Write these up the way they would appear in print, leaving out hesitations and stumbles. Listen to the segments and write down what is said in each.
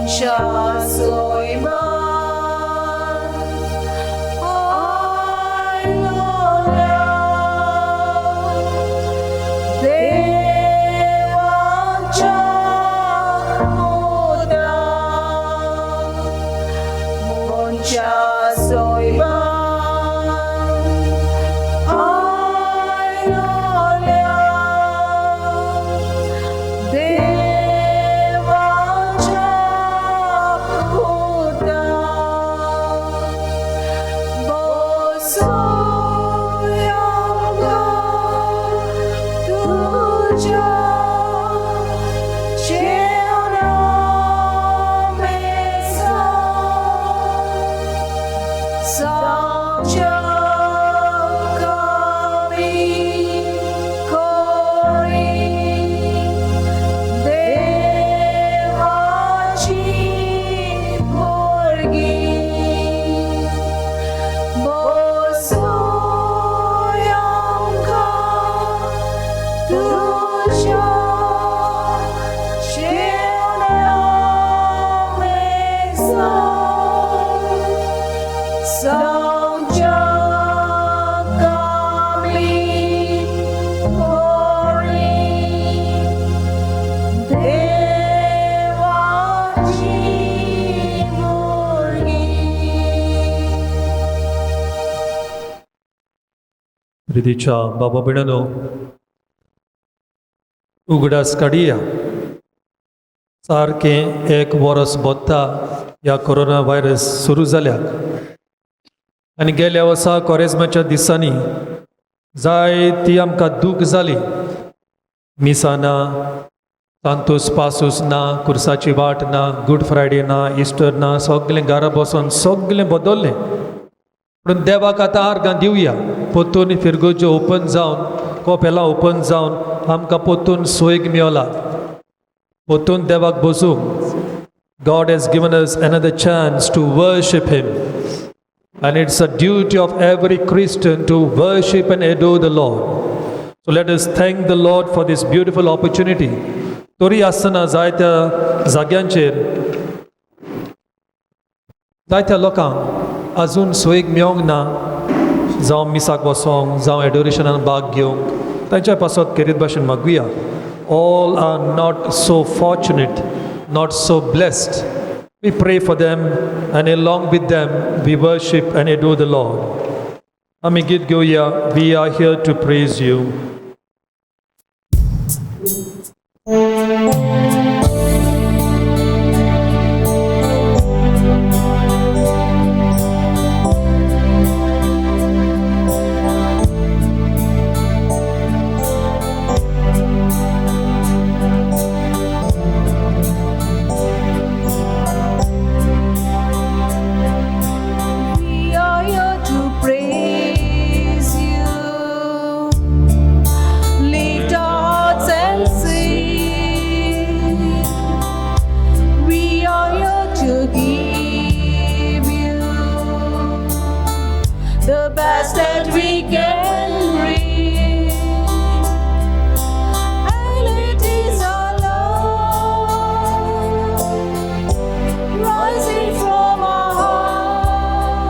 मनशा सोयमान आयलोल्या देवाच्या मोदक मनशा सोयमान आयलोल्या देवाच्या मोदक बसूया तुझ्या जेवणा मेजार सांच्या कमी कोरी देवाची भुरगी बसूया तुझ्या जेवणा मेजार सांच्या कमी कोरी देवाची भुरगी. प्रितीच्या बाबा भयणांनो, उगडास काडया. सारकें एक वर्स बोत्ता ह्या कोरोना व्हायरस सुरू जाल्याक आनी गेल्या वर्सा कोरेजमाच्या दिसांनी जायती आमकां दूख जाली. मिसां ना, सांतोस पासूस ना, कुर्साची वाट ना, गुड फ्रायडे ना, इस्टर ना, सगळें घरा बसून सगळें बदललें. पूण देवाक आतां आर्गां दिवया. पोतून फिरगोज्यो ओपन जावन, कोपेलां ओपन जावन आमकां पोतून सोयग मेवला. पोतून देवाक बसूंक. God has given us another chance to worship Him. And it's a duty of every Christian to worship and adore the Lord. So let us thank the Lord for this beautiful opportunity. तोरी आसतना जायत्या जाग्यांचेर जायत्या लोकांक अजून सोयग मेळोंक ना, जावं मिसाक वसोंक, जावं एडोरेशनान भाग घेवंक. तांच्या पासत खेरीत भाशेन मागुया. All are not so fortunate, not so blessed. We pray for them, and along with them we worship and adore the Lord. Ami git goya, we are here to praise you. We are here to praise you. Lift our hearts and sing. We are here to give you the best that we can bring. And it is our love rising from our hearts.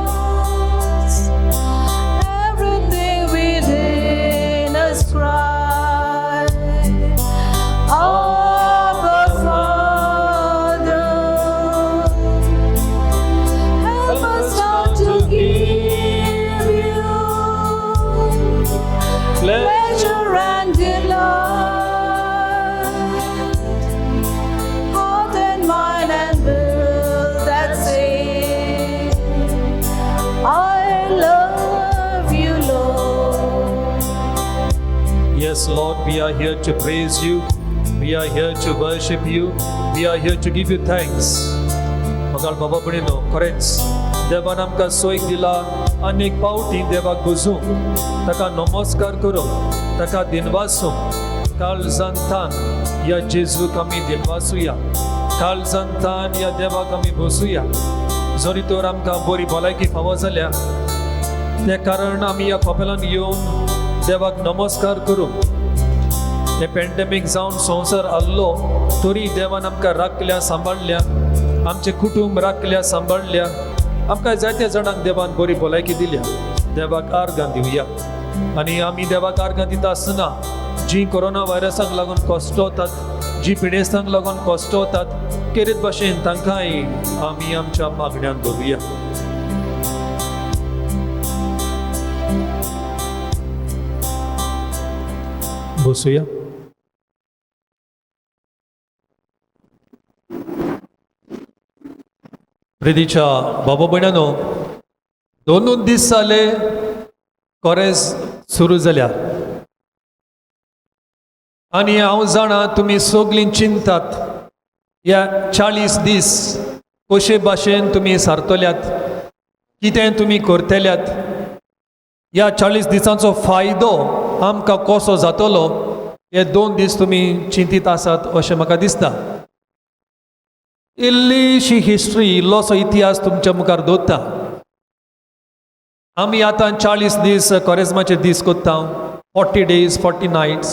Everything within us cry, Abba Father. Help us now to give you pleasure and delight, heart and mind and will that say, I love you, Lord. Yes, Lord, we are here to praise you. We are here to worship you. We are here to give you thanks. मगाल बाबा भयणीनो, खरेंच देवान आमकां सोयग दिला अनेक पावटी देवाक बुजूंक, ताका नमस्कार करूंक, ताका दिनवासूंक. काळजांतान या जेजूक आमी दिनवासुया. काळजांतान या देवाक आमी बसूया. जरी तर आमकां बरी भलायकी फावो जाल्या, ते कारण आमी ह्या कपेलान येवन देवाक नमस्कार करूंक. हे पॅन्डेमीक जावन संवसार आल्लो तरी देवान आमकां राखल्या, सांबाळल्या. आमचे कुटुंब राखल्या सांबाळल्या आमकां जायत्या जाणांक देवान बरी भलायकी दिल्या देवाक आर्गां दिवया आनी आमी देवाक आर्गां दिता आसतना जी कोरोना व्हायरसाक लागून कश्ट होतात जी पिडेस्तांक लागून कश्ट होतात केरीत भाशेन तांकांय आमी आमच्या मागण्यांत दवरुया बसूया प्रिदीच्या बाबा भयणानो 2 दीस जाले कोरेस सुरू जाल्या आनी हांव जाणा तुमी सगळीं चिंतात ह्या 40 दीस कशे भाशेन तुमी सारतल्यात कितें तुमी करतल्यात ह्या 40 दिसांचो फायदो आमकां कसो जातलो हे 2 दीस तुमी चिंतीत आसात अशें म्हाका दिसता इल्लीशी हिस्ट्री इल्लोसो इतिहास तुमच्या मुखार दवरता आमी आतां 40 दीस कोरेजमाचे दीस कोत्ता 40 days 40 nights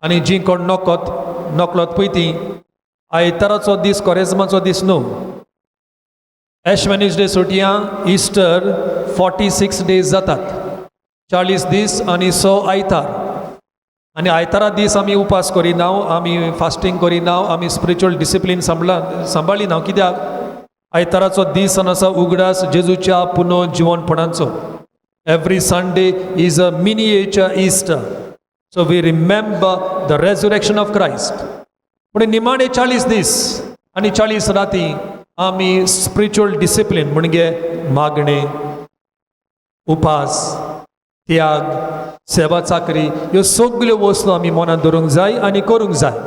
आनी जी कोण नोकलोत पळय ती आयताराचो दीस कोरेजमाचो दीस न्हू एश वेनिसडे सुटया इस्टर 46 days जातात 40 दीस आनी 6 आयतार आनी आयतारा दीस आमी उपास करिना आमी फास्टींग करिना आमी स्पिरिच्युअल डिसिप्लीन सांबाळिना कित्याक आयताराचो दीस आसा उगडास जेजूच्या पुनर्जीवनपणाचो every Sunday is a miniature Easter so we remember the resurrection of Christ पूण निमाणे 40 दीस आनी 40 राती आमी स्पिरिच्युअल डिसिप्लीन म्हणजे मागणे उपास त्याग सेवा चाकरी ह्यो सगळ्यो वस्तू आमी मनात दवरूंक जाय आनी करूंक जाय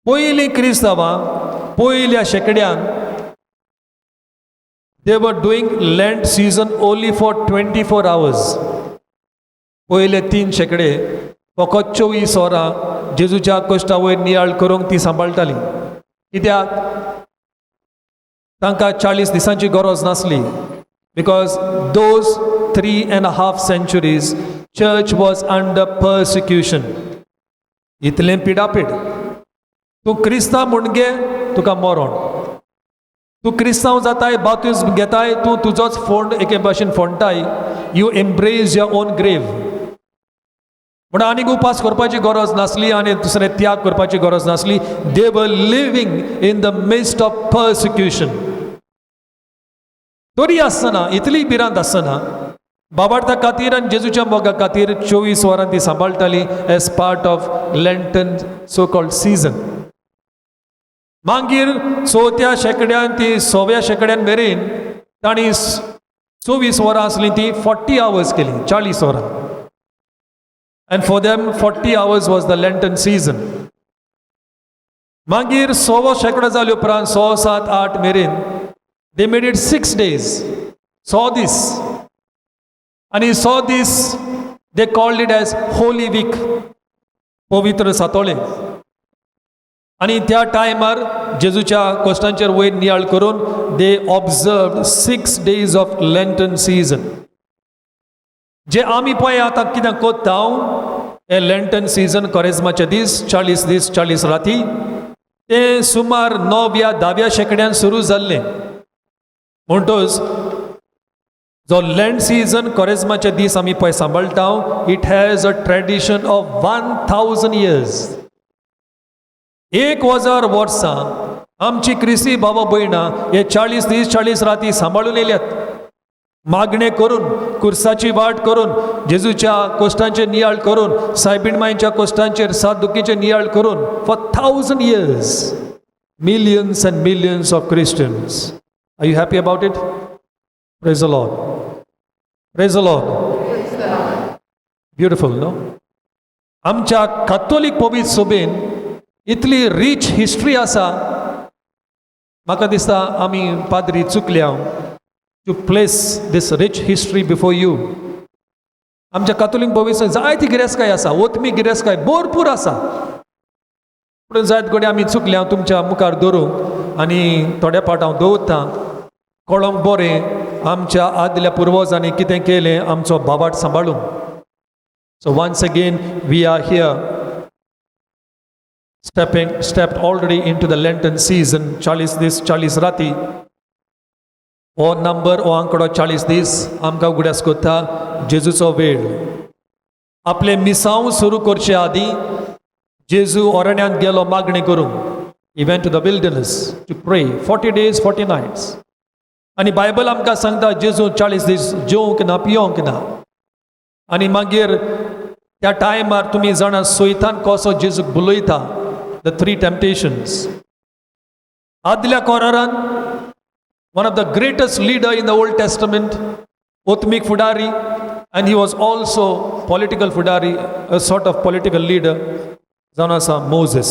पयलीं क्रिस्तांवां पयल्या शेंकड्यान they were doing Lent season only for 24 hours पयले 3 शेंकडे फकत 24 वरां जेजूच्या कश्टा वयर नियाळ करूंक ती सांबाळटाली कित्याक तांकां 40 दिसांची गरज नासली because those 3.5 centuries church was under persecution इतलें पिडापीड तूं क्रिस्तांव म्हणगे तुका मरण तूं क्रिस्तांव जाताय बाप्तिस्म घेताय तूं तुजोच फोंड एके भाशेन फोंडटाय you embrace your own grave म्हणून आनीक उपास करपाची गरज नासली आनी दुसरे त्याग करपाची गरज नासली they were living in the midst of persecution तरी आसतना इतली भिरांत आसतना बाबार्था खातीर आनी जेजूच्या मोगा खातीर 24 वरां ती सांबाळटाली as part of Lenten so called season मागीर 4थ्या शेंकड्यान ती 6व्या शेंकड्यान मेरेन तांणी 24 वरां आसलीं ती 40 hours केली 40 वरां and for them 40 hours was the Lenten season मागीर 6वो शेंकडो जाले उपरांत 6, 7, 8 मेरेन they made it 6 days 6 दीस आणि 6 दीस they called it as holy week पवित्र सातोळे आणि त्या टायमार जेजूच्या कश्टांचेर वयर नियाळ करून they observed 6 days of Lenten season जे आमी पळय आतां कितें कोत्ता हे लेंटन सीजन कोरेजमाचे दीस 40 दीस 40 राती ते सुमार 9व्या 10व्या शेंकड्यान सुरू जाल्ले म्हणटच जो लेंट सीजन कोरेजमाचे दीस आमी पळय सांबाळटा it has a tradition of 1000 years 1000 वर्सां आमची क्रिस्ती बाबा भयणां हे 40 दीस 40 राती सांबाळून येयल्यात मागणे करून कुर्साची वाट करून जेजूच्या कश्टांचेर नियाळ करून सायबीण मांयच्या कश्टांचेर सात दुखीचेर नियाळ करून for 1000 years millions and millions of Christians are you happy about it praise the Lord praise the Lord beautiful no आमच्या कॅथोलिक पवित्र सभेन इतली रिच हिस्ट्री आसा म्हाका दिसता आमी पाद्री चुकल्या to place this rich history before you आमच्या कॅथोलिक पवित्र जायती गिरेस्ताय आसा ओतमी गिरेस्ताय भरपूर आसा पूण जायत घडये आमी चुकल्या तुमच्या मुखार दवरूंक आनी थोड्या पाट हांव दवरतां कळोंक बरें आमच्या आदल्या पुर्वजांनी कितें केलें आमचो बाबाट सांबाळूंक so once again we are here stepped already into the Lenten season, 40 दीस 40 राती. हो नंबर हो आंकडो 40 दीस आमकां उगड्यास कोत्ता जेजूचो वेळ. आपले मिसांव सुरू करचे आदी जेजू अरण्यांत गेलो मागणी करूंक. He went to the wilderness to pray 40 days 40 nights. आनी बायबल आमकां सांगता जेजू 40 दीस जेवंक ना पियोंक ना. आनी मागीर त्या टायमार तुमी जाणा सोयतान कसो जेजूक बुलयता. The three temptations. आदल्या कोरारान one of the greatest leader in the Old Testament, Othmik Fudari, and he was also political Fudari, a sort of political leader, Zanasa Moses.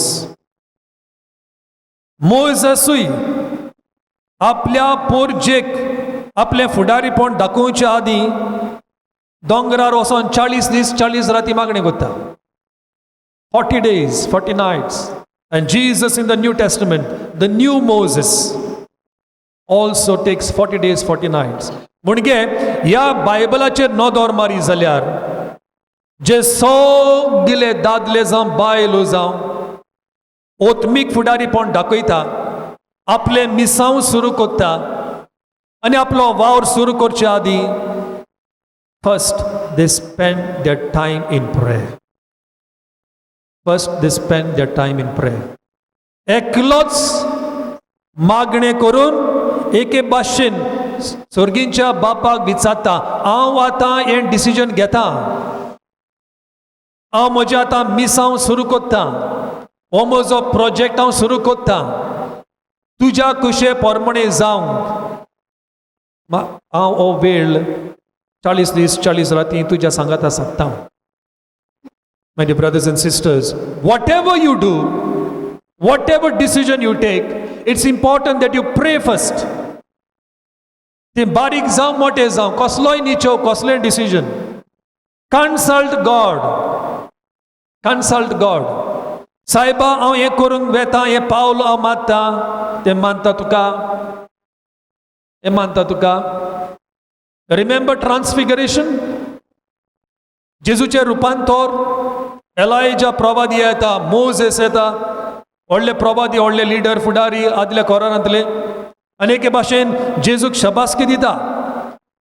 Mosesui आपल्या पोरजेक आपले फुडारीपण दाखोवच्या आदी दोंगरार वचोन 40 दीस 40 राती मागणी करता. 40 days 40 nights. And Jesus in the New Testament, the new Moses, also takes 40 days 40 nights. म्हणजे ह्या बायबलाचेर नदर मारी जाल्यार जे सगळे दादले जावं बायलो जावं ओत्मीक फुडारीपण दाखयता, आपले मिसांव सुरू करता आनी आपलो वावर सुरू करचे आदी first they spend their time in prayer. First, they spend their time in prayer. एकलोच मागणे करून एके भाशेन स्वर्गींच्या बापाक विचारता, हांव आतां हें डिसिजन घेता, हांव म्हजें आतां मिसांव सुरू करता, हो म्हजो प्रोजेक्ट हांव सुरू करता, तुज्या कुशे पोरमणे जावंक हांव हो वेळ 40 दीस 40 राती तुज्या सांगात आसता. My dear brothers and sisters, whatever you do, whatever decision you take, it's important that you pray first. ते बारीक जावं मोठे जावं कसलोय निचो कसलेय decision, consult God. Consult God. सायबा हांव हें करूंक वेता, हें पावलो हांव मात्ता, तें मानता तुका, हें मानता तुका. रिमेंबर ट्रान्सफिगरेशन, जेजूचें रुपांतर. एलायजा प्रवादी येता, मोजेस येता, व्हडले प्रवादी व्हडले लिडर फुडारी आदल्या कोरांतले. आनी एके भाशेन जेजूक शबासकी दिता,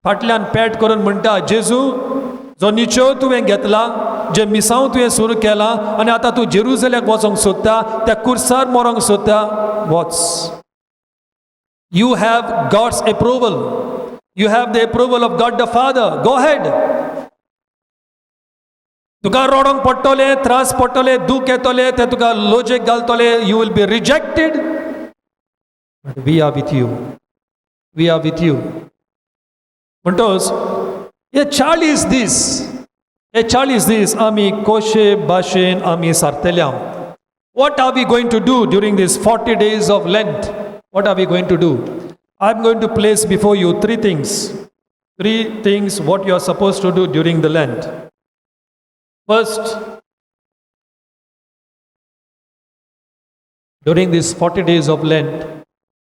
फाटल्यान पॅट करून म्हणटा, जेजू जो निचो तुवें घेतला, जे मिसांव तुवें सुरू केलां आनी आतां तूं जेरुसलेमाक वचोंक सोदता, त्या कुर्सार मरोंक सोदता, वच. You have God's approval. You have the approval of God the Father. Go head. तुका रोडोंक पडटले, त्रास पडटले, दूख येतले, ते तुका लोजेक घालतले, you will be rejected. But we are with you. We are with you. म्हणटोच हे 40 दीस आमी कशे भाशेन आमी सारतल्या. What are we going to do during दीस 40 days of Lent? What are we going to do? I am going to place before you three things what you are supposed to do during the Lent. First, during these 40 days of Lent,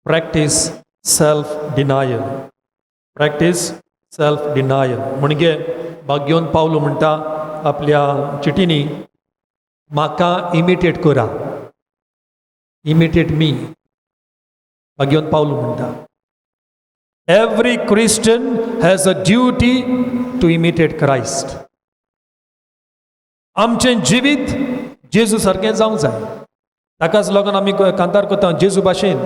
practice self-denial. Practice self-denial. म्हणजे भाग्योन पावलो म्हणटा आपल्या चिठीनी, म्हाका imitate करा. Imitate me. भाग्योन पावलो म्हणटा. Every Christian has a duty to imitate Christ. आमचें जिवीत जेजू सारकें जावंक जाय. ताकाच लागून आमी कांतार करता जेजू भाशेन.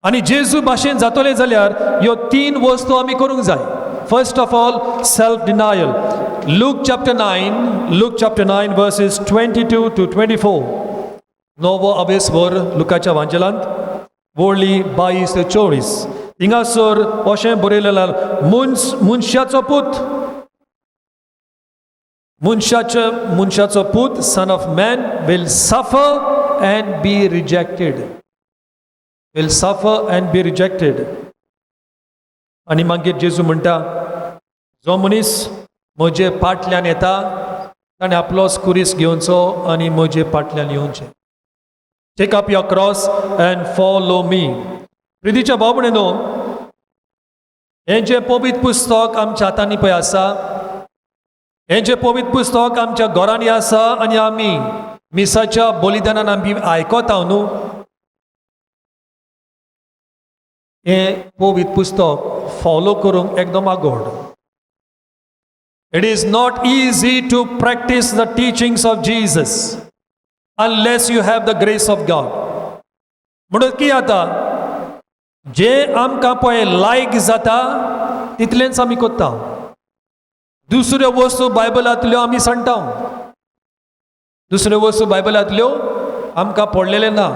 आनी जेजू भाशेन जातले जाल्यार ह्यो 3 वस्तू आमी करूंक जाय. First of all, self denial. Luke chapter 9 verses 22 to 24. नवो अवेस्वर लुकाच्या वांजेलांत वळली 22 ते 24. हिंगासर अशें बरयलेलें, मनशाचो पूत, son of man, will suffer and be rejected. Will suffer and be rejected. आनी मागीर जेजू म्हणटा, जो मनीस म्हजे फाटल्यान येता ताणें आपलो कुरीस घेवचो आनी म्हजे फाटल्यान येवचें. Take up your cross and follow me. प्रितीच्या भाव भयणीनो, हें जें पवित्र पुस्तक आमच्या हातांनी पळय आसा, हें जें पवित्र पुस्तक आमच्या घरांनी आसा आनी आमी मिसाच्या बलिदानान आमी आयकोता न्हू, हें पवित्र पुस्तक फॉलो करूंक एकदम आगोड. It is not easy to practice the teachings of Jesus unless you have the grace of God. म्हणून की आता जे आमकां पळय लायक जाता तितलेंच आमी कोत्ता. दुसऱ्यो वस्तू बायबलांतल्यो आमी सांडटा. दुसऱ्यो वस्तू बायबलांतल्यो आमकां पडलेले ना.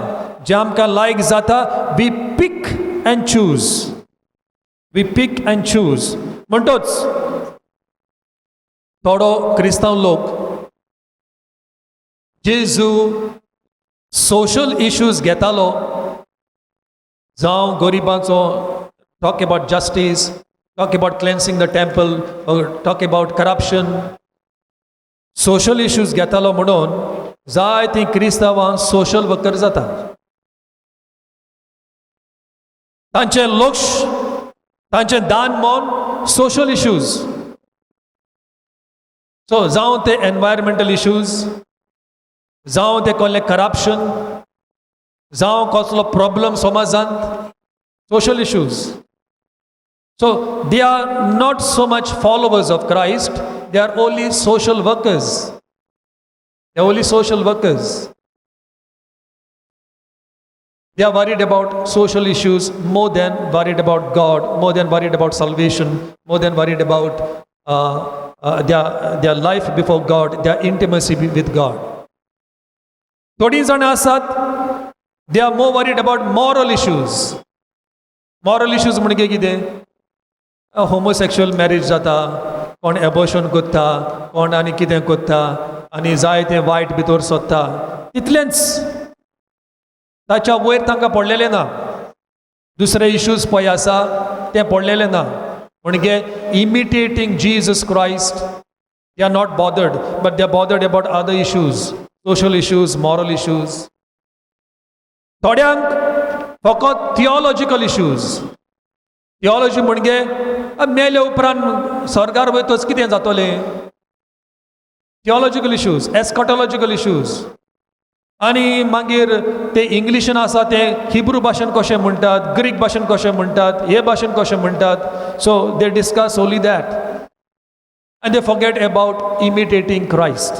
जे आमकां लायक जाता we pick and choose. We pick and choose. म्हणटोच थोडो क्रिस्तांव लोक जेजू सोशल इश्यूज घेतालो, जावं गरिबांचो, talk about justice, talk about cleansing the temple, talk about corruption, social issues घेतालो म्हणून जाय ती क्रिस्तांवां सोशल वर्कर जाता. तांचें लक्ष, तांचें दान मोन सोशल इश्यूज. सो जावं ते एनवायरमेंटल इश्यूज, जावं ते कसलें करप्शन, जावं कसलो प्रॉब्लम समाजांत, social issues. So they are not so much followers of Christ, they are only social workers. They are only social workers. They are worried about social issues more than worried about God, more than worried about salvation, more than worried about their life before God, their intimacy with God. थोडी जाण आसात, they are more worried about moral issues. Moral issues म्हणजे कितें? Homosexual marriage जाता, कोण abortion करता, कोण आनी कितें करता, आनी जाय तें वायट भितर सोदता, तितलेंच. ताच्या वयर तांकां पडलेलें ना. दुसरे इश्यूज पळय आसा ते पडलेले ना. म्हणजे imitating Jesus Christ, they are not bothered, but they are bothered about other issues, social issues, moral issues. थोड्यांक फकत थियोलॉजिकल इश्यूज. थियोलॉजी म्हणजे मेले उपरांत स्वर्गार वयतच कितें जातलें. Theological issues, eschatological issues. आनी मागीर ते इंग्लिशीन आसा ते हिब्रू भाशेन कशें म्हणटात, ग्रीक भाशेन कशें म्हणटात, हे भाशेन कशें म्हणटात. So they discuss only that and they forget about imitating Christ.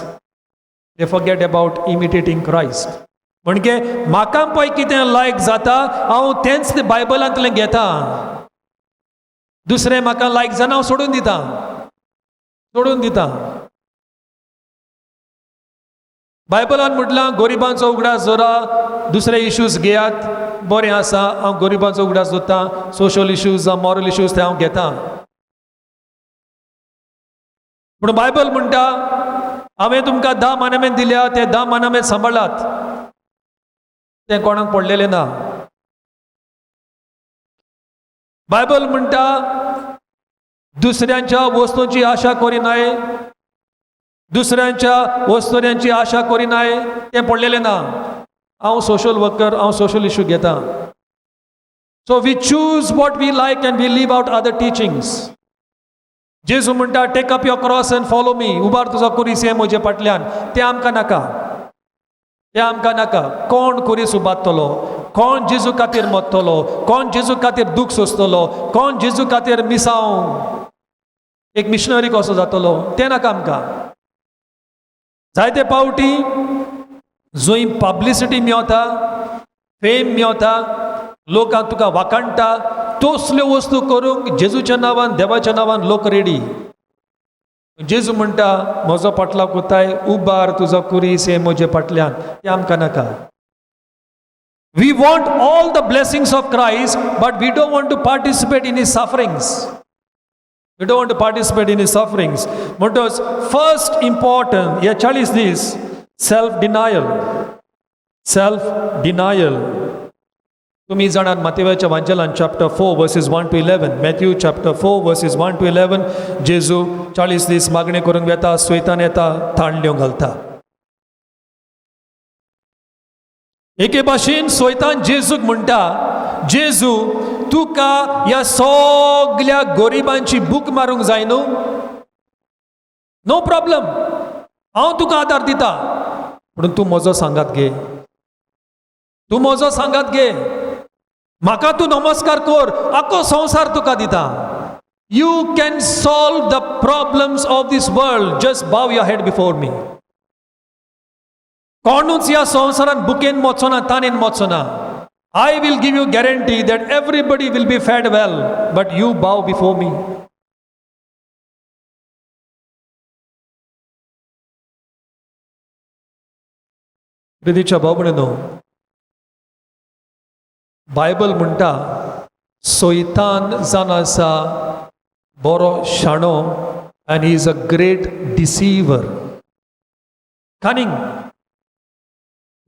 They forget about imitating Christ. म्हणजे म्हाका पळय कितें लायक जाता हांव तेंच ते बायबलांतलें घेता. दुसरें म्हाका लायक जाना हांव सोडून दिता. बायबलान म्हटलां गरिबांचो उगडास जोरा, दुसरे इश्यूज घेयात, बरें आसा, हांव गरिबांचो उगडास जोडटा. सोशल इश्यूज जावं मॉरल इश्यूज ते हांव घेता. पूण बायबल म्हणटा हांवें तुमकां 10 मानमेंट दिल्या, ते 10 मानमेंट सांबाळात. तें कोणाक पडलेलें ना. बायबल म्हणटा दुसऱ्यांच्या वस्तूंची आशा करिनाय, दुसऱ्यांच्या वस्तूंची आशा करिनाय, तें पडलेलें ना. हांव सोशल वर्कर, हांव सोशल इश्यू घेता. So we choose what we like and we leave out other teachings. Jezu म्हणटा take up your cross and follow me. उबार तुजो कुरीस हे म्हजे फाटल्यान. तें आमकां नाका. तें आमकां नाका. कोण कुरीस उबारतलो, कोण जेजू खातीर मरतलो, कोण जेजू खातीर दूख सोंसतलो, कोण जेजू खातीर मिसांव एक मिशनरी कसो जातलो, तें नाका आमकां. जायते पावटी जंय पब्लिसिटी मेळटा, फेम मेळटा, लोक तुका वाखाणटा, तसल्यो वस्तू करूंक जेजूच्या नांवान, देवाच्या नांवान लोक रेडी. जेजू म्हणटा म्हजो फाटलाव कोताय, उबार तुजो कुरीस हे म्हजे फाटल्यान. तें आमकां नाका. We want all the blessings of Christ, but we don't want to participate in his sufferings. We don't want to participate in his sufferings. Because first important, yeah, child is this, self-denial. Self-denial. तुम्ही जाणात माथेवाच्या वांचलान chapter 4 verses 1 to 11. Matthew chapter 4 verses 1 to 11. जेजू 40 दीस मागणे करूंक येता, सैतान येता, थांडल्यो घालता. एके भाशेन सैतान जेजूक म्हणटा, जेजू तुका ह्या सगळ्या गरिबांची भूक मारूंक जाय न्हू? नो प्रॉब्लम, हांव तुका आदार दिता. म्हणून तूं म्हजो सांगात घे, तूं म्हजो सांगात घे, म्हाका तूं नमस्कार कर, आख्खो संवसार तुका दिता. You can solve the problems of this world, just bow your head before me. कोणूच ह्या संवसारान बुकेन वचना, ताणेन वचना. I will give you guarantee that everybody will be fed well, but you bow before me. प्रितीच्या भाव भयणीनो, बायबल म्हणटा सैतान जावन आसा बरो शाणो, and he is a great deceiver. Cunning.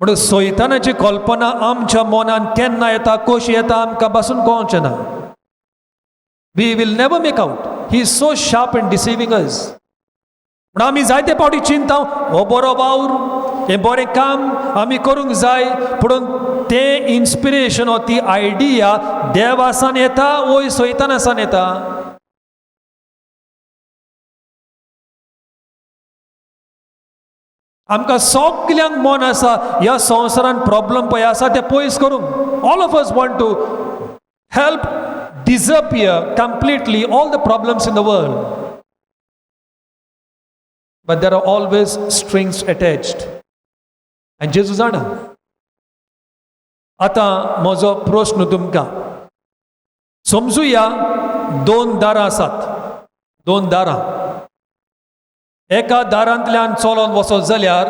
म्हणून सैतानाची कल्पना आमच्या मनान केन्ना येता, कशी येता, आमकां बसून कळचें ना. We will never make out. He is so sharp and deceiving us. म्हणून आमी जायते फावटी चिंता, हो बरो वावर, हें बरें काम आमी करूंक जाय, पूण तें इन्स्पिरेशन, ती आयडिया देवासान येता वय सैतानासान येता. आमकां सगल्यांक मन आसा ह्या संवसारान प्रॉब्लम पळय आसा ते पयस करूंक. All of us want to help disappear completely all the problems in the world, but there are always strings attached. आनी जेजू जाणा. आतां म्हजो प्रश्न तुमकां, समजुया दोन दारां आसात, दोन दारां. एका दारांतल्यान चलोन वचत जाल्यार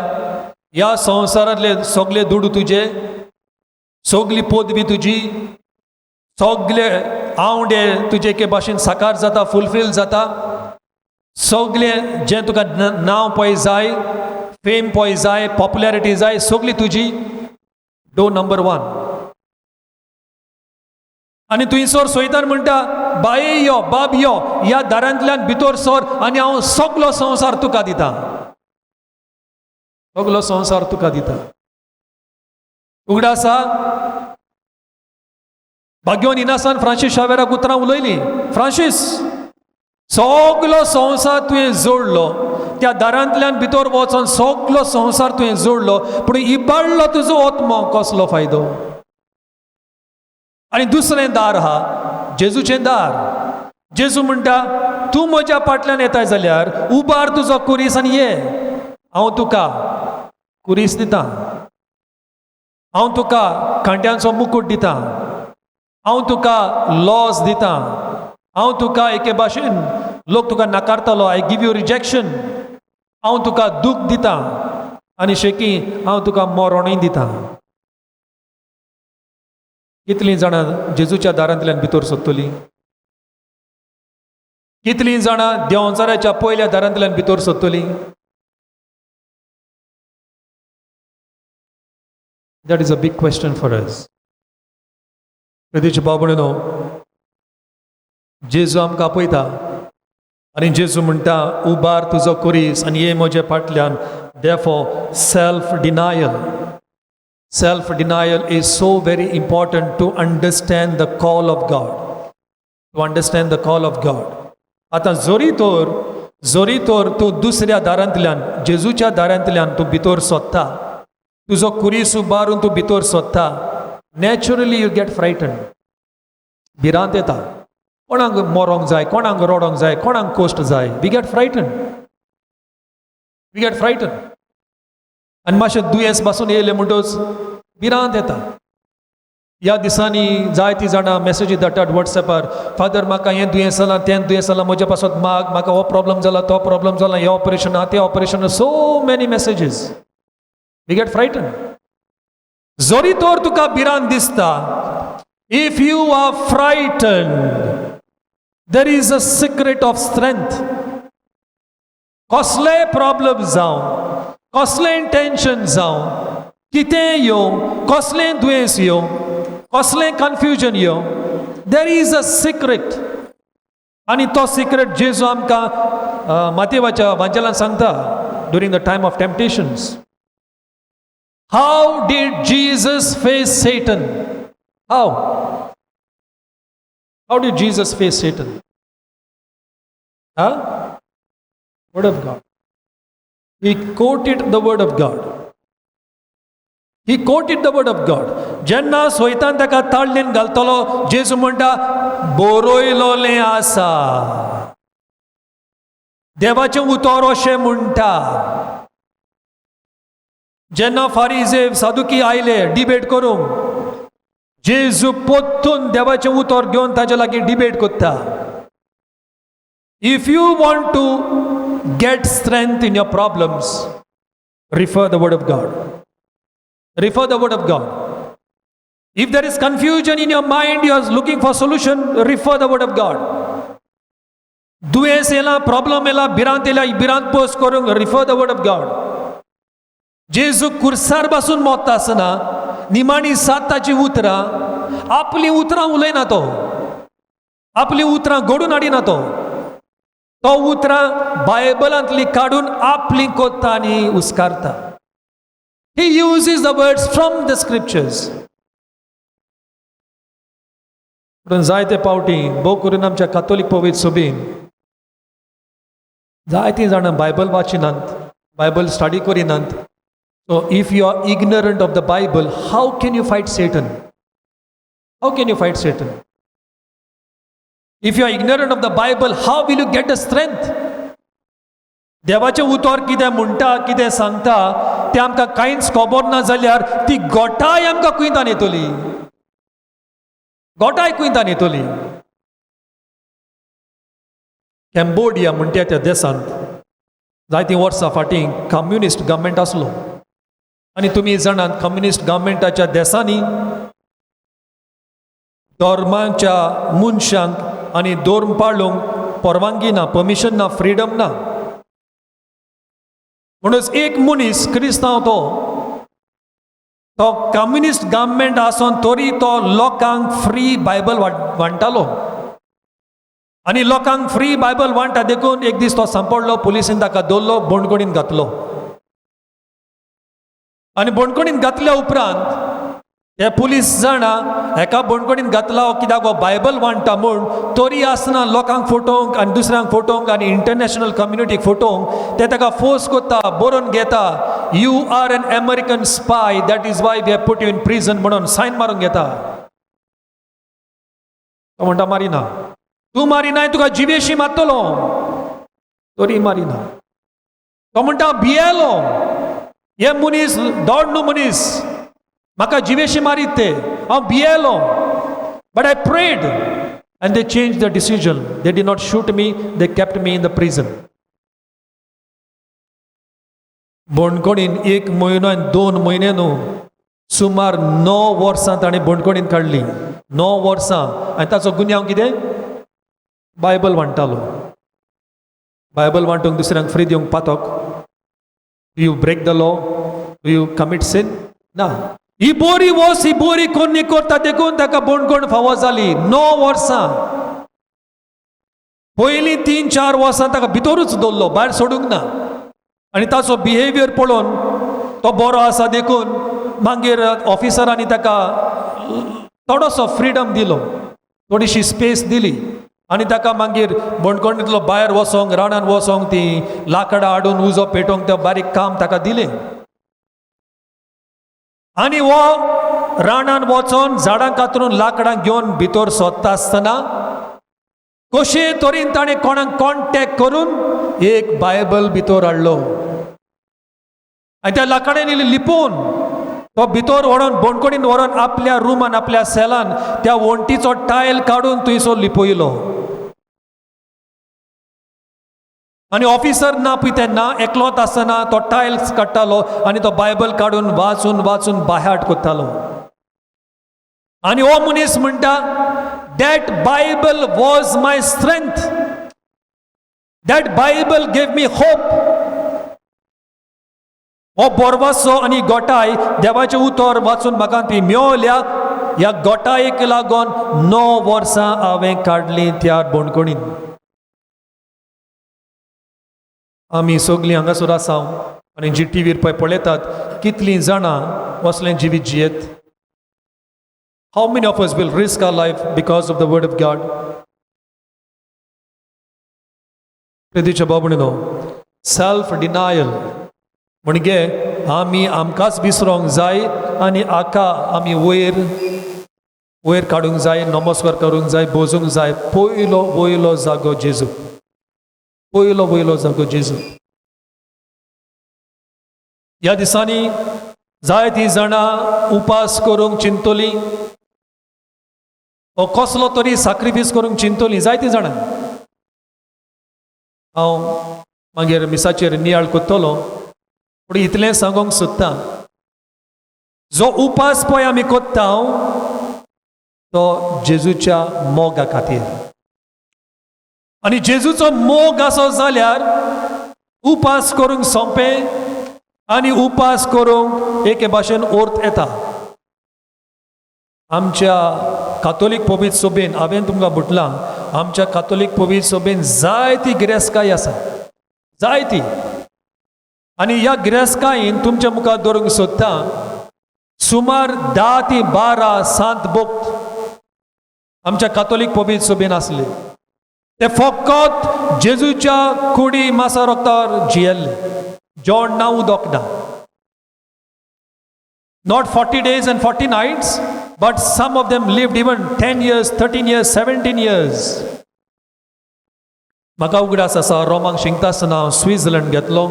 ह्या संवसारांतले सगळे दुडू तुजे, सगली पदवी तुजी, सगळे आवडे तुजे एके भाशेन साकार जाता, फुलफील जाता. सगळे जें तुका नांव पळय जाय, फेम पळय जाय, पॉप्युलॅरिटी जाय, सगली तुजी. Door number 1. आनी थंयसर सैतान म्हणटा, बाये यो, बाब यो, ह्या दारांतल्यान भितर सर आनी हांव सगलो संवसार तुका दिता. सगलो संवसार तुका दिता. उगडा आसा. भाग्योन इनासान फ्रांसीस शावेराक उतरां उलयली, फ्रांसीस, सगलो संवसार तुवें जोडलो, त्या दारांतल्यान भितर वचोन सगलो संवसार तुवें जोडलो, पूण इबाडलो तुजो आत्मो कसलो फायदो. आनी दुसरें दार आहा, जेजूचें दार. जेजू म्हणटा, तूं म्हज्या फाटल्यान येताय जाल्यार उबार तुजो कुरीस आनी ये. हांव तुका कुरीस दितां, हांव तुका खांट्यांचो मुकुट दितां, हांव तुका लॉस दितां, हांव तुका एके भाशेन लोक तुका नाकारतलो, आय गिव यू रिजेक्शन. हांव तुका दूख दितां आनी शेकी हांव तुका मरणय दितां. कितलीं जाणां जेजूच्या दारांतल्यान भितर सरतलीं? कितलीं जाणां देंवचाराच्या पयल्या दारांतल्यान भितर सरतलीं? दॅट इज अ बीग क्वेश्चन फॉर अस. प्रितीचे भाव भयणीनो, जेजू आमकां आपयता आनी जेजू म्हणटा, उबार तुजो कुरीस आनी ये म्हजे फाटल्यान. Therefore self denial. Self denial is so very important to understand the call of God. To understand the call of God. आता जोरी तोर तूं दुसऱ्या दारांतल्यान, जेजूच्या दारांतल्यान तूं भितर सोदता, तुजो कुरीस उबारून तूं भितर सोदता, नॅचरली यू गेट फ्रायटन. भिरांत येता. कोणाक मरोंक जाय, कोणाक रडोंक जाय, कोणाक कोश्ट जाय. We get frightened. We get frightened. आनी मातशें दुयेंस पासून येयलें म्हणटच भिरांत येता. ह्या दिसांनी जायतीं जाणां मॅसेजी धाडटात वॉट्सॅपार, फादर म्हाका हें दुयेंस जालां, तें दुयेंस जालां, म्हजे पासत माग, म्हाका हो प्रॉब्लम जाला, तो प्रॉब्लम जाला, हें ऑपरेशन आहा, तें operation. So many messages. We get frightened. जोरी तोर तुका भिरांत दिसता, if you are frightened, there is a secret of strength. कसलेय प्रॉब्लम जावं, कसलें टेंशन जावं, कितें येवं, कसलें दुयेंस येवं, कसलें कन्फ्युजन येवं, देर इज अ सिक्रेट. आनी तो सिक्रेट जेजू आमकां मातेवाच्या वांचलान सांगता during the time of temptations. How did Jesus face Satan? How did Jesus face Satan? Word of God. He quoted the word of God. He quoted the word of God. जेन्ना सोयतान ताका ताळणेन घालतलो, जेजू म्हणटा बरयलोलें आसा. देवाचें उतर अशें म्हणटा. जेन्ना फारिजे सादुकी आयले डिबेट करूंक, जेजू पोत्तून देवाचें उतर घेवन ताचे लागीं डिबेट करता. If you want to get strength in your problems, refer the word of God. Refer the word of God. If there is confusion in your mind, you are looking for solution, refer the word of God. दुयेंस येला, problem येला, भिरांत येला, भिरांत post करूंक refer the word of God. जेजू कुर्सार बसून मोत्ता आसतना निमाणी साताची उतरां, आपली उतरां उलयना तो, आपली उतरां घडून हाडिना तो. तो उतरां बायबलांतली काडून आपली कोत्ता आनी उस्कारता. He uses the words from the scriptures. पूण जायते पावटी भोव करून आमच्या कातोलीक पवित्र सभेन जायतीं जाणां बायबल वाचिनात, बायबल स्टडी करिनात. So if you are ignorant of the Bible, how can you fight Satan? How can you fight Satan? If you are ignorant of the Bible, how will you get the strength? देवाचें उतर कितें म्हणटा, कितें सांगता तें आमकां कांयच खबर ना जाल्यार ती गोठाय आमकां कुयदान येतली. गोठाय कुयदान येतली. कॅम्बोडिया म्हणटा त्या देशांत जायतीं वर्सां फाटीं कम्युनिस्ट गव्हर्मेंट आसलो. आनी तुमी जाणात कम्युनिस्ट गव्हर्मेंटाच्या देशांनी धर्माच्या मनशांक आनी धर्म पाळूंक परवानगी ना, परमिशन ना, फ्रीडम ना. म्हणून एक मनीस क्रिस्तांव तो कम्युनिस्ट गव्हर्मेंट आसून तरी तो लोकांक फ्री बायबल वांटतालो. आनी लोकांक फ्री बायबल वांटा देखून एक दीस तो सांपडलो, पुलिसीन ताका दवरलो, बोंडकुणीन घातलो. आनी बोंडकुणीन घातल्या उपरांत हे पुलीस जाणां एका बोंडकुणीन घातला कित्याक हो बायबल वांटा म्हूण, तरी आसतना लोकांक फोटोवंक आनी दुसऱ्यांक फोटोवंक आनी इंटरनॅशनल कम्युनिटीक फोटोवंक ते ताका फोर्स करता, बरोवन घेता. You are an American spy, that is why we have put you in prison म्हणून सायन मारूंक घेता. तो म्हणटा मारिना, तूं मारिनाय तुका जिवेशी मारतलो, तरी मारिना. तो म्हणटा भियेलो, हे मनीस दोड न्हू मनीस, म्हाका जिवेशी मारीत ते, हांव भियेलो. But I prayed and they change the decision. They did not shoot me, they kept me in the prison. बोंडकोणीन 1 म्हयनो आनी 2 म्हयने न्हू, सुमार 9 वर्सां ताणें बोंडकोणीन काडली. 9 वर्सां. आनी ताचो गुन्यांव कितें? बायबल वांटतालो. बायबल वांटूंक दुसऱ्यांक फ्री दिवंक पातोक. Do you break the law? Do you commit sin? ना. ही बोरी वोस, ही बोरी कोणी करता देखून ताका बोंडकोण फावो जाली. 9 वर्सां. पयलीं 3-4 वर्सां ताका भितरूच दवरलो, भायर सोडूंक ना. आनी ताचो बिहेवियर पळोवन तो बरो आसा देखून मागीर ऑफिसरांनी ताका थोडोसो फ्रीडम दिलो, थोडीशी स्पेस दिली. आनी ताका मागीर बोंडकोणींतलो भायर वचोंक, रानान वचोंक, ती लाकडां हाडून उजो पेटोवंक तें बारीक काम ताका दिलें. आनी हो रानान वचोन झाडां कातरून लाकडां घेवन भितर सोदता आसतना कशे तरेन ताणें कोणाक कॉन्टॅक्ट करून एक बायबल भितर हाडलो. आनी त्या लाकड्यांनी लिपोवन तो भितर व्हरोन बोंडकोणीन व्हरोन आपल्या रुमान, आपल्या सेलान त्या वणटीचो टायल काडून थंयसर लिपयलो. आनी ऑफिसर ना पळय तेन्ना एकलोच आसतना तो टायल्स काडटालो आनी तो बायबल काडून वाचून वाचून बायहार्ट करतालो. आनी हो मनीस म्हणटा, that Bible was my strength, that Bible gave me hope. हो बोरवासो आनी गोठाय देवाचें उतर वाचून म्हाका ती मेवल्या. ह्या गोठायेक लागून 9 वर्सां हांवें काडलीं त्या बोंडकोणीन. आमी सगळीं हांगासर आसाव आनी जी टीव्हीर पळय पळयतात, कितलीं जाणां असलें जिवीत जियेत. How many of us will risk our life because of the word of God? प्रितीच्या बाबणीनो, सेल्फ डिनायल म्हणजे आमी आमकांच विसरोंक जाय आनी आका आमी वयर काडूंक जाय, नमस्कार करूंक जाय, बोजूंक जाय. पयलो जागो जेजू. पयलो जागो जेजू. ह्या दिसांनी जायतीं जाणां उपास करूंक चिंतली, ओ कसलो तरी सॅक्रिफायस करूंक चिंतली जायतीं जाणां. हांव मागीर मिसाचेर नियाळ कोत्तलो, पूण इतलें सांगूंक सोदतां, जो उपास पळय आमी कोत्ता तो जेजूच्या मोगा खातीर. आनी जेजूचो मोग आसो जाल्यार उपास करूंक सोंपें आनी उपास करूंक एके भाशेन अर्थ येता. आमच्या कातोलीक पवित्र सभेन हांवें तुमकां म्हटलां, आमच्या कातोलीक पवित्र सभेन जायती गिरेस्तकाय आसा, जायती. आनी ह्या गिरेस्तकायेन तुमच्या मुखार दवरूंक सोदता, सुमार 10 ते 12 सांत भोक्त आमच्या कातोलीक पवित्र सभेन आसले. ते फकत जेजूच्या कुडी मासा रोगतार जियेल्ले, जेवण ना, उदक ना. Not 40 days and 40 nights, but some of them lived even 10 years, 13 years, 17 years. म्हाका उगडास आसा, रोमांक शिंकता आसतना हांव स्वित्झर्लंड घेतलो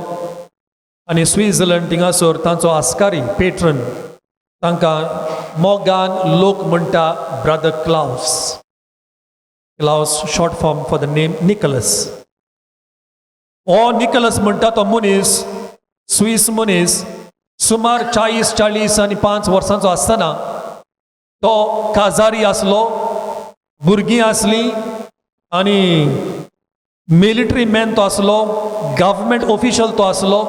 आनी स्वित्झर्लंड थिंगासोर तांचो आस्कारी पेट्रन, तांकां मोगान लोक म्हणटा brother Klaus. Klaus short form for the name Nicholas. हो निकोलस म्हणटा तो मनीस, स्विस मनीस, सुमार 40 आनी 5 वर्सांचो आसतना तो काजारी आसलो, भुरगीं आसलीं आनी मिलिटरी मॅन तो आसलो, गव्हर्मेंट ऑफिशियल तो आसलो.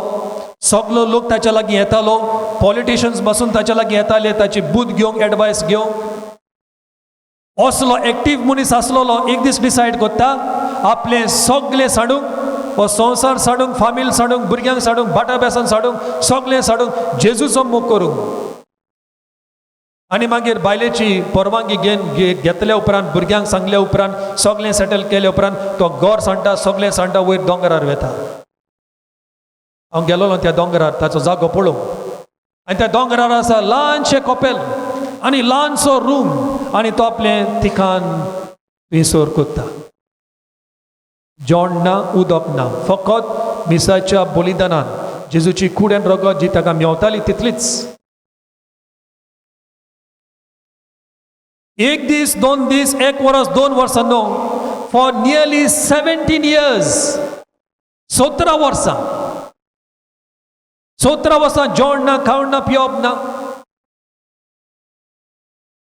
सगलो लोक ताच्या लागीं येतालो, पॉलिटिशियन्स बसून ताच्या लागीं येताले ताची बूद घेवंक, एडवायस घेवंक. असलो एक्टीव मनीस आसलोलो. एक दीस डिसायड कोत्ता आपलें सगलें साडूंक, हो संवसार साडूंक, फामील साडूंक, भुरग्यांक साडूंक, भाटां बेसन साडूंक, सगलें साडूंक जेजूचो मोग करूंक. आनी मागीर बायलेची परवानगी घेतल्या उपरांत, भुरग्यांक सांगल्या उपरांत, सगलें सेटल केल्या उपरांत तो घर सांडटा, सगलें सांडटा, वयर दोंगरार वेता. हांव गेलोलो त्या दोंगरार ताचो जागो पळोवंक. आनी त्या दोंगरार आसा ल्हानशें कॉपेल आनी ल्हानसो रूम, आनी तो आपलें तिखान थंयसर कोत्ता. जेवण ना, उदक ना, फकत मिसाच्या बलिदानान जेजूची कूड आनी रगत जी ताका मेवताली तितलीच. एक दीस, 2 दीस, 1 वर्स, 2 वर्सां न्हू, फॉर नियरली 17 years, 17 वर्सां, 17 वर्सां जेवण ना, खावण ना, पिवप ना.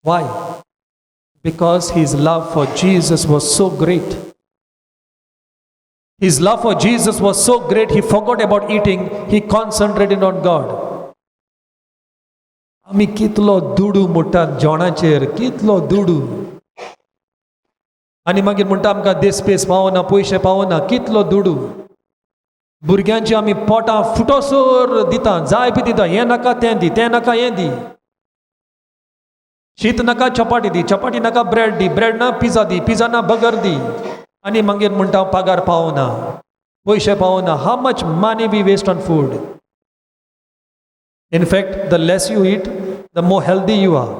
Why? Because his love for Jesus was so great. His love for Jesus was so great, he forgot about eating, he concentrated on God. आमी कितलो दुडू म्हणटात जेवणाचेर, कितलो दुडू. आनी मागीर म्हणटा आमकां देस्पेस पावना, पयशे पावना, कितलो दुडू. भुरग्यांची आमी पोटां फुटोसोर दिता, जाय पी दिता, हें नाका तें दी, तें नाका हें दी. शीत नाका चपाटी दी, चपाटी नाका ब्रेड दी, ब्रेड ना पिझ्झा दी, पिझ्झा ना बर्गर दी. आनी मागीर म्हणटा पगार पावना, पयशे पावना. How much money we waste on food. In fact, the less you eat, the more healthy you are.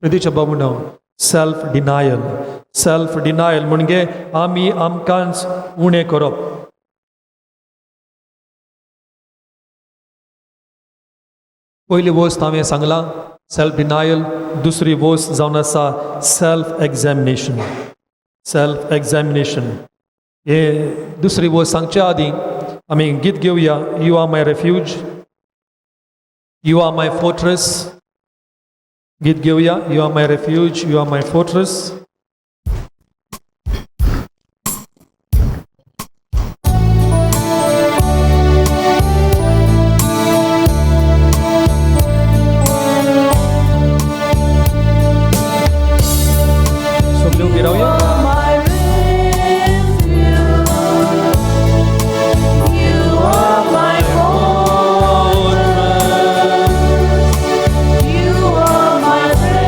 प्रदीच्या बाबून सेल्फ डिनायल. सेल्फ डिनायल म्हणजे आमी आमकांच उणें करप. पयली वस्त हांवें सांगलां सेल्फ डिनायल. दुसरी वस्त जावन आसा सेल्फ एग्जामिनेशन. Self examination. हे दुसरी वस्त सांगच्या आदीं आमी गीत घेवया. You are my refuge, you are my fortress. गीत घेवया. You are my refuge, you are my fortress. You are my refuge.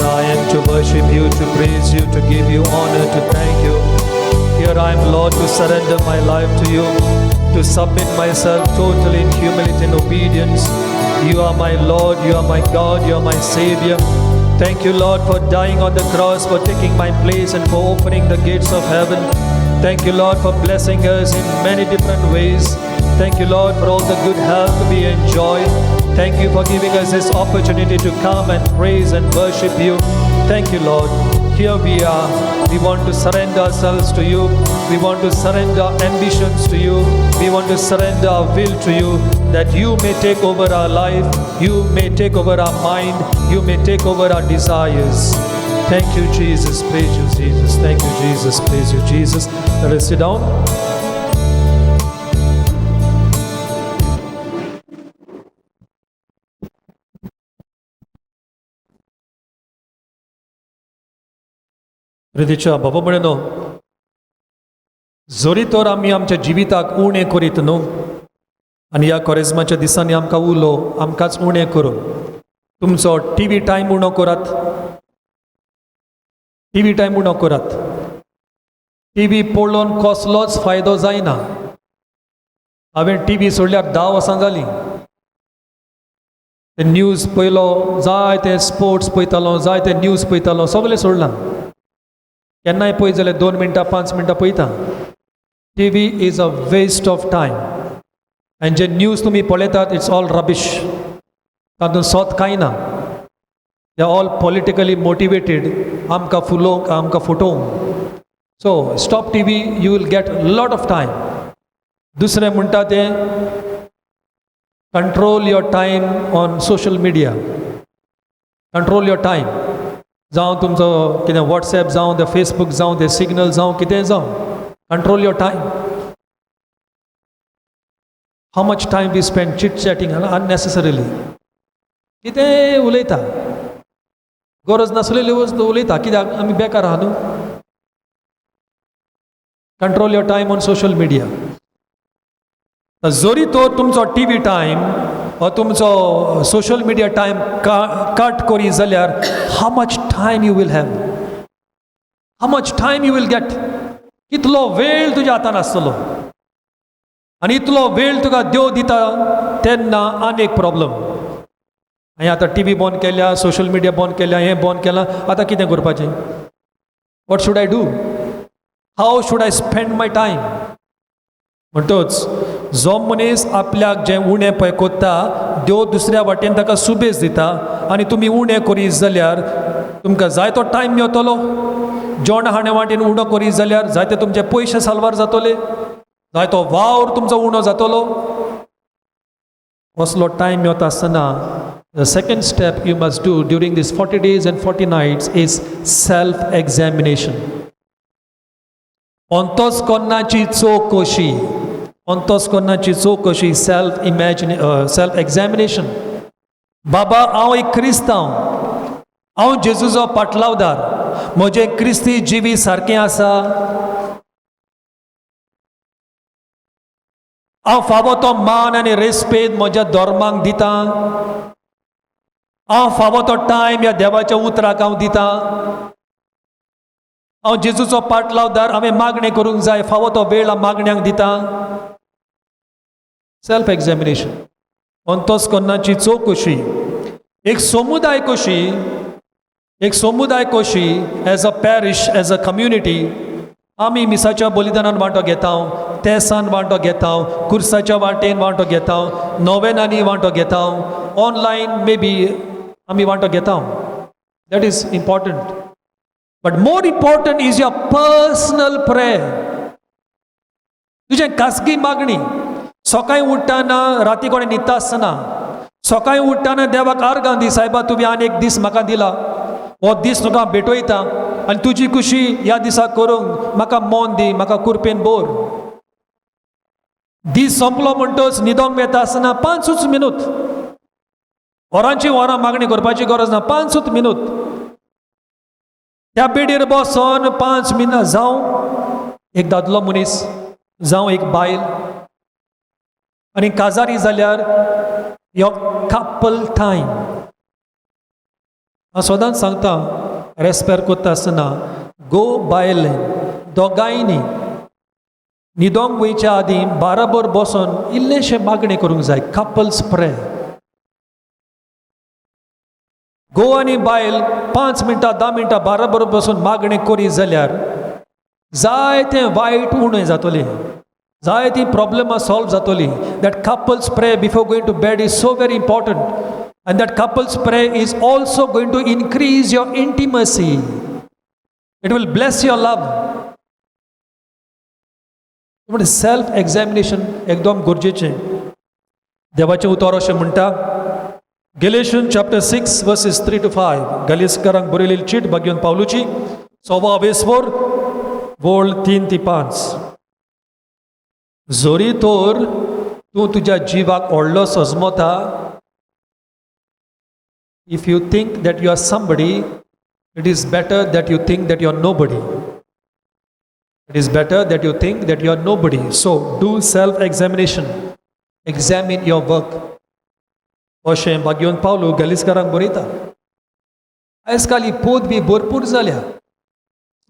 I am to worship you, to praise you, to give you honor, to thank you. Here I am, Lord, to surrender my life to you, to submit myself totally in humility and obedience. You are my Lord, you are my God, you are my Savior. Thank you, Lord, for dying on the cross, for taking my place and for opening the gates of heaven. Thank you, Lord, for blessing us in many different ways. Thank you, Lord, for all the good health we enjoy. Thank you for giving us this opportunity to come and praise and worship you. Thank you, Lord. Here we are. We want to surrender ourselves to you. We want to surrender our ambitions to you. We want to surrender our will to you, that you may take over our life. You may take over our mind. You may take over our desires. Thank you, Jesus. Praise you, Jesus. Thank you, Jesus. Praise you, Jesus. Let us sit down. हृदयाच्या बाबा म्हणे न्हू, जोरी तर आमी आमच्या जिविताक उणें करीत न्हू, आनी ह्या कॉरेजमाच्या दिसांनी आमकां उलो आमकांच उणें करून तुमचो टीव्ही टायम उणो करात. टीव्ही टायम उणो करात. टीव्ही पळोवन कसलोच फायदो जायना. हांवें टीव्ही सोडल्यार 10 वर्सां जालीं. ते न्यूज पयलो, जाय ते स्पोर्ट्स पळयतालो, जाय ते न्यूज पळयतालो, सगळें सोडलां. केन्नाय पळय जाल्यार 2 मिनटां 5 मिनटां पळयता. TV is a waste of time. आनी जे न्यूज तुमी पळयतात, इट्स ऑल रबिश. तातूंत सोत कांय ना. They are all politically motivated, आमकां फुलोवंक, आमकां फुटोवंक. So stop TV, you will get lot of time. दुसरें म्हणटा तें control your time on social media. Control your time. जावं तुमचो कितें वॉट्सॅप जावं, ते फेसबूक जावं, ते सिग्नल जावं, कितेंय जावं, control your time. How much time we spend chit chatting unnecessarily. कितेंय उलयता, गरज नासलेली वस्त उलयता. कित्याक? आमी बेकार आहा न्हू. Control your time on social media. जोरी तो तुमचो टीव्ही टायम वा तुमचो सोशल मिडिया टायम कट करी जाल्यार how much time you will have, how much time you will get. कितलो वेळ तुज्या हातान आसतलो. आनी इतलो वेळ तुका देव दिता तेन्ना आनी एक प्रॉब्लम. हांवें आतां टीव्ही बंद केल्या, सोशल मिडिया बंद केल्या, हें बंद केलां, आतां कितें करपाचें? What should I do? How should I spend my time? म्हणटच जो मनीस आपल्याक जें उणें पळय कोत्ता, देव दुसऱ्या वाटेन ताका सुबेज दिता. आनी तुमी उणें करीत जाल्यार तुमकां जाय तो टायम मेळटलो. जेवण हाणे वाटेन उणो करीत जाल्यार जायते तुमचे पयशे साल्वार जातले. जाय तो वावर तुमचो उणो जातलो. असलो टायम मेळता आसतना the second step you must do during these 40 days and 40 nights is self-examination. अंतस्करणाची चौकशी. अंतस्करणाची चौकशी, सेल्फ एक्झामिनेशन. बाबा, हांव एक क्रिस्तांव, हांव जेजूचो पाटलावदार. म्हजें क्रिस्ती जिवी सारकें आसा? हांव फावो तो मान आनी रेस्पेद म्हज्या धर्माक दिता? हांव फावो तो टायम ह्या देवाच्या उतराक हांव दिता? हांव जेजूचो पाटलावदार, हांवें मागणें करूंक जाय, फावो तो वेळ हांव मागण्यांक दिता? Self examination. अंतस्करणाची चौकशी. एक समुदाय कशी as a parish, as a community आमी मिसाच्या बलिदानान वांटो घेता, तेसान वांटो घेता, कुर्साच्या वाटेन वांटो घेता, नोवेनांनी वांटो घेता, ऑनलायन मे बी आमी वांटो घेता. That is important. But more important is your personal prayer. तुजें खासगी मागणी. सकाळीं उठ्ठाना, राती कोणें न्हिदता आसतना सकाळीं उठ्ठाना देवाक आर्गां दी. सायबा, तुवें आनी एक दीस म्हाका दिला, हो दीस तुका भेटयता आनी तुजी खुशी ह्या दिसाक करूंक म्हाका मोन दी, म्हाका कुरपेन बोर. दीस सोंपलो म्हणटच न्हिदोंक येता आसतना 5 मिनट, वरांची वरां मागणी करपाची गरज ना, 5 मिनट त्या बेडीर बसोन 5 मिनट. जावं एक दादलो मनीस, जावं एक बायल, आनी काजारी जाल्यार यो कपल टायम. हांव सदांच सांगता रेस्पेर करता आसतना गो बायले दोगांयनी न्हिदोंक वयच्या आदीं बाराबर बसून इल्लेशें मागणें करूंक जाय कपल्स प्रे गो आनी बायल 5 मिनटां 10 मिनटां बाराबर बसून मागणें करी जाल्यार जायतें वायट उणें जातलें जायतीं प्रॉब्लेमां सॉल्व जातलीं that couples pray before going to bed is so very important and that couples prayer is also going to increase your intimacy. It will bless your love. Self examination एकदम गरजेचें देवाचें उतर अशें म्हणटा गॅलेशियन्स चॅप्टर 6 वर्सेस 3 to 5 गॅलिस्कारांक बरयलेली चीट भाग्यवन पावलुची 6 वोळ 3 ते 5 जोरी तोर तूं तुज्या जिवाक व्हडलो सजमता if you think that you are somebody it is better that you think that you are nobody. It is better that you think that you are nobody. So do self-examination. Examine your work. अशें भाग्यवन Paulo गॅलिस्कारांक बरयता आयज काल ही पदवी भरपूर जाल्या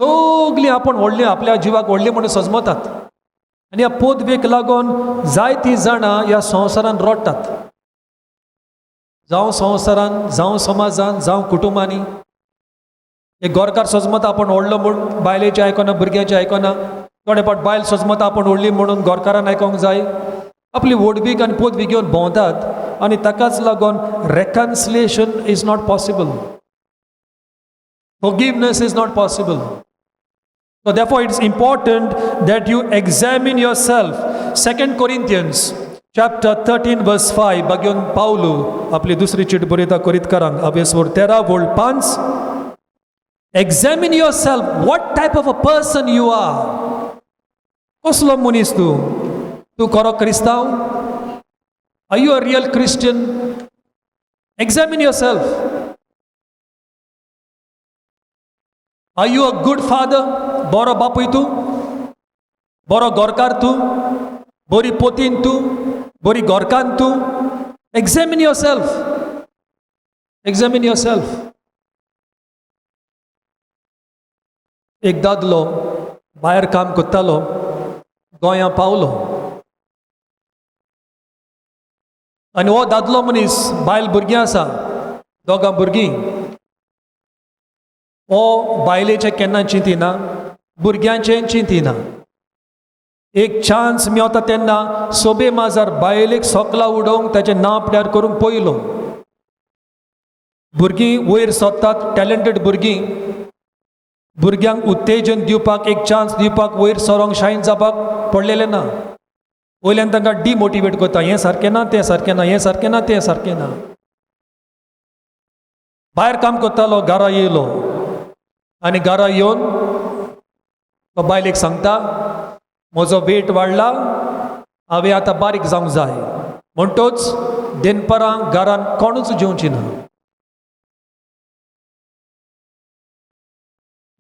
सगलीं आपण व्हडलें आपल्या जिवाक व्हडलें म्हणून सजमतात आनी ह्या पदवेक लागून जायतीं जाणां ह्या संवसारान रडटात जावं संवसारान जावं समाजान जावं कुटुंबांनी एक गोरकार सजमता आपण व्हडलो म्हूण बायलेचें आयकना भुरग्याचें आयकना थोडे फावट बायल सजमता आपण व्हडली म्हणून गोरकारान आयकोंक जाय आपली व्हडवीक आनी पदवी घेवन भोंवतात आनी ताकाच लागून reconciliation is not possible forgiveness is not possible so therefore it is important that you examine yourself. 2 Corinthians chapter 13 verse 5 भाग्यवन Paulo आपली दुसरी चीट बरयता कोरिंथकारांक अवेसवर 13 वोळ 5 Examine yourself what type of a person you are. कसलो मनीस तूं खरो क्रिस्तांव? Are you a real Christian? Examine yourself. Are you a good father? बरो बापूय तूं? बरो गोरकार तूं? बरी पोतीन तूं? बरी गोरकान तूं? Examine yourself. Examine yourself. एक दादलो भायर काम करतालो गोंया पावलो आनी हो दादलो मनीस बायल भुरगीं आसा दोगां भुरगीं हो बायलेचें केन्ना चिंतिना भुरग्यांचें चिंतिना एक चान्स मेवता तेन्ना सोबे माजार बायलेक सोकला उडोवंक ताचें नांव पिड्यार करूंक पयलो भुरगीं वयर सोदतात टॅलंटेड भुरगीं भुरग्यांक उत्तेजन दिवपाक एक चान्स दिवपाक वयर सरोंक शायन जावपाक पडलेलें ना वयल्यान तांकां डिमोटिवेट करता हें सारकें ना तें सारकें ना हें सारकें ना तें सारकें ना भायर काम करतालो घरा येयलो आनी घरा येवन तो बायलेक सांगता म्हजो वेट वाडला हांवें आतां बारीक जावंक जाय म्हणटोच देनपरां घरान कोणूच जेवची ना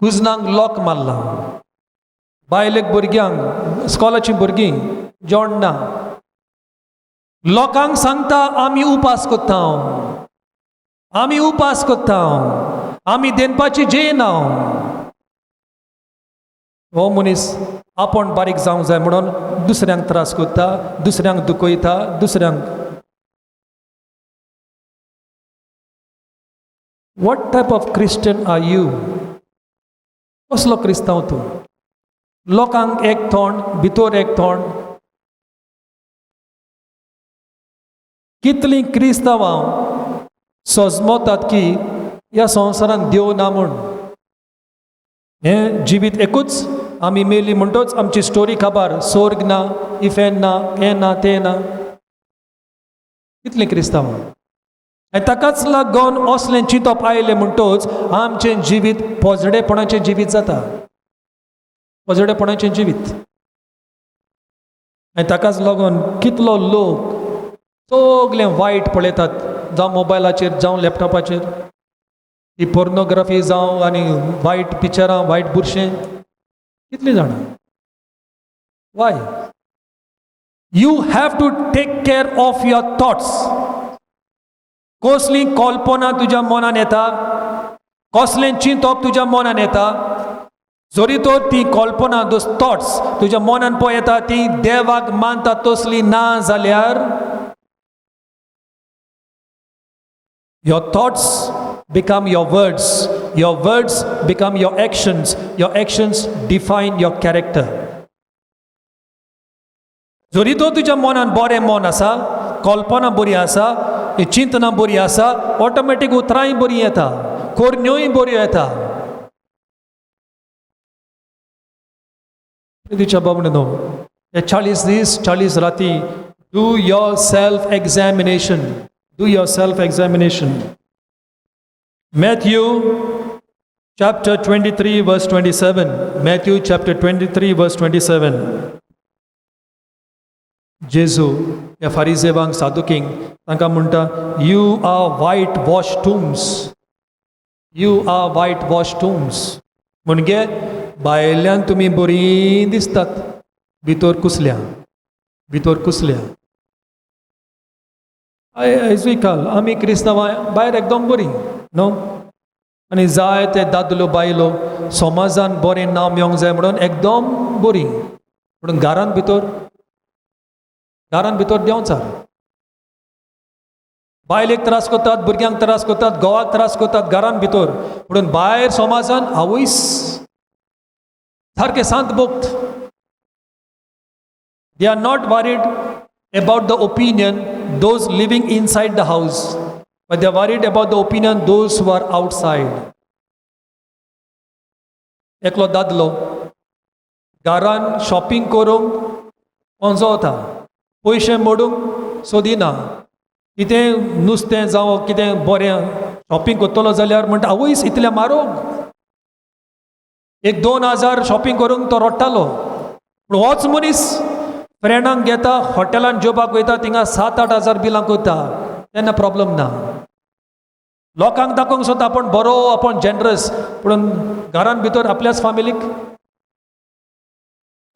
कुजनांक लॉक मारला बायलेक भुरग्यांक इस्कॉलाचीं भुरगीं जेवण ना लोकांक सांगता आमी उपास करता आमी उपास करता आमी देनपाची जेयना हो मनीस आपण बारीक जावंक जाय म्हणून दुसऱ्यांक त्रास करता दुसऱ्यांक दुखयता दुसऱ्यांक what type of Christian are you कसलो क्रिस्तांव तूं लोकांक एक तोंड भितर एक तोंड कितलीं क्रिस्तांवां सजमतात की ह्या संवसारान देव ना म्हूण हें जिवीत एकूच आमी मेली म्हणटोच आमची स्टोरी खबर स्वर्ग ना इफेन ना हें ना तें ना कितलीं क्रिस्तांवां आनी ताकाच लागून असलें चिंतप आयलें म्हणटोच आमचें जिवीत पोजडेपणाचें जिवीत जाता पोजडेपणाचें जिवीत आनी ताकाच लागून कितलो लोक सगलें वायट पळयतात जावं मोबायलाचेर जावं लॅपटॉपाचेर ही पोर्नोग्राफी जावं आनी वायट पिक्चरां वायट बुरशें कितलीं जाणां why you have to take care of your thoughts कसली कल्पना तुज्या मनान येता कसलें चिंतप तुज्या मनान येता जरी तो ती कल्पना दोस थॉट्स तुज्या मनान पळय येता ती देवाक मानता तसली ना जाल्यार your thoughts become your words become your actions define your character. जरी तो तुज्या मनान बरें मन आसा कल्पना बरी आसा चिंतना बरी आसा ऑटोमॅटीक उतरांय बरी येता कोरण्योय बऱ्यो येता. प्रितीच्या बाबणेनो हे 40 दीस 40 राती do your self examination. Matthew chapter 23 verse 27. Matthew chapter 23 verse 27. Jezu या फारिजेवांक सादुकींक तांकां म्हणटा you are white wash tombs म्हणजे भायल्यान तुमी बरी दिसतात भितर कुसल्या आयजूय काल आमी क्रिस्तांवां भायर एकदम बरी न्हू आनी जाय ते दादलो बायलो समाजान बरें नांव मेळोंक जाय म्हणून एकदम बरी म्हणून घरान भितर देंवचार बायलेक त्रास करतात भुरग्यांक त्रास करतात घोवाक त्रास करतात घरान भितर म्हणून भायर समाजान हांवूय सारकें सांत बोगत they are not worried about the opinion those living inside the house but they are worried about the opinion those who are outside. एकलो दादलो घरान शॉपिंग करूंक पणजो वता पयशे मोडूंक सोदिना कितें नुस्तें जावं कितें बरें शॉपिंग करतलो जाल्यार म्हणटा आवयस इतलें म्हारग 1-2 शॉपिंग करूंक तो रडटालो पूण होच मनीस फ्रेंडांक घेता हॉटेलान जेवपाक वयता थिंगा 7-8 बिलां करता तेन्ना प्रॉब्लम ना लोकांक दाखोवंक सोदता आपूण बरो आपूण जनरस पूण घरान भितर आपल्याच फॅमिलीक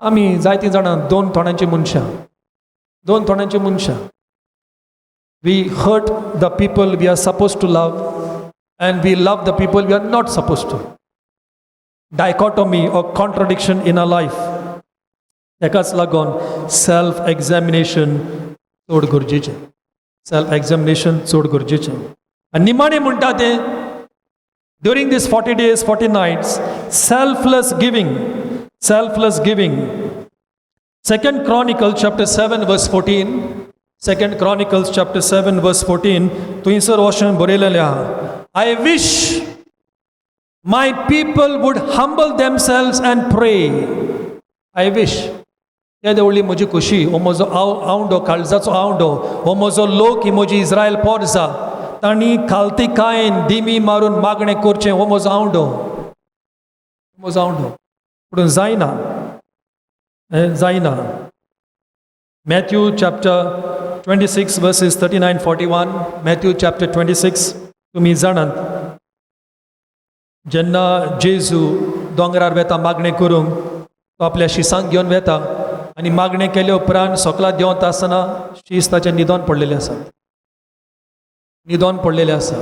आमी जायतीं जाणां 2 तोंडांची मनशां we hurt the people we are suppose to love and we love the people we are not suppose to. Dichotomy or contradiction in a life. ताकाच लागून सेल्फ एग्जामिनेशन चड गरजेचें. आनी निमाणें म्हणटा तें ड्युरींग दीस 40 days 40 nights selfless giving. 2 Chronicles chapter 7 verse 14. 2 Chronicles chapter 7 verse 14 थंयसर अशें बरयलेलें आहा I wish my people would humble themselves and pray. I wish ते देवळी म्हजी खोशी हो म्हजो आवंडो काळजाचो आवंडो हो म्हजो लोक ही म्हजी इस्रायल पोरजा तांणी खालती कायन दिमी मारून मागणें करचें हो म्हजो आवंडो पूण जायना. Matthew chapter 26 verses 39-41. Matthew chapter 26 तुमी जाणात जेन्ना जेजू दोंगरार वेता मागणें करूंक तो आपल्या शिसांक घेवन वेता आनी मागणें केले उपरांत सोकला देंवता आसतना शीस ताचें निधन पडलेलें आसा.